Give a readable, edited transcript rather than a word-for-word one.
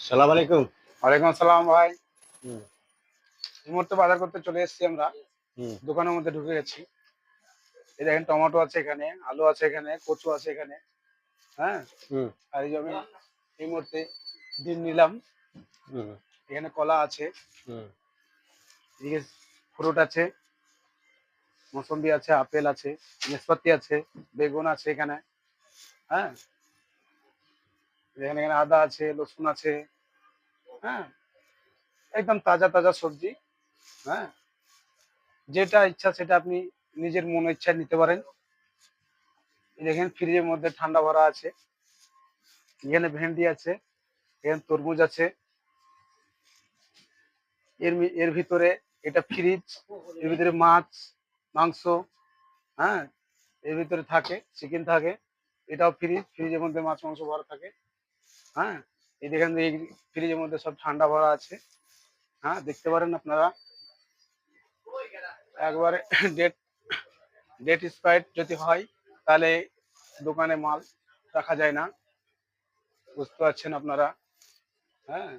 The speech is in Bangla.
সালাম আলাইকুম। ওয়ালাইকুম আসসালাম ভাই। হুম, এই মুহূর্তে বাজার করতে চলে এসেছি আমরা। হুম, দোকানের মধ্যে ঢুকে গেছি। এই দেখেন টমেটো আছে এখানে, আলু আছে এখানে, কচু আছে এখানে। হ্যাঁ? হুম, আর এই যে আমি এই মুহূর্তে ডিম নিলাম। হুম, এখানে কলা আছে, হুম, এদিকে ফ্রুট আছে, মৌসম্বি আছে, আপেল আছে, নাশপাতি আছে, বেগুন আছে এখানে। হ্যাঁ? এখানে আদা আছে, রসুন আছে। হ্যাঁ? একদম তাজা তাজা সবজি। হ্যাঁ? যেটা ইচ্ছা সেটা আপনি নিজের মন ইচ্ছা নিতে পারেন। এই দেখেন ফ্রিজের মধ্যে ঠান্ডা ভরা আছে। এখানে ভেন্ডি আছে, এখানে তরমুজ আছে। এর ভিতরে এটা ফ্রিজ, এর ভিতরে মাছ, মাংস, হ্যাঁ? এর ভিতরে থাকে, চিকেন থাকে। এটাও ফ্রিজ, ফ্রিজের মধ্যে মাছ মাংস ভরা থাকে। হ্যাঁ? এই দেখেন এই ফ্রিজের মধ্যে সব ঠান্ডা ভরা আছে। হ্যাঁ? দেখতে পারেন আপনারা। একবারে ডেট ডেট এক্সপায়ার্ড যদি হয় তাহলে দোকানে মাল রাখা যায় না। বুঝতে পারছেন আপনারা। হ্যাঁ?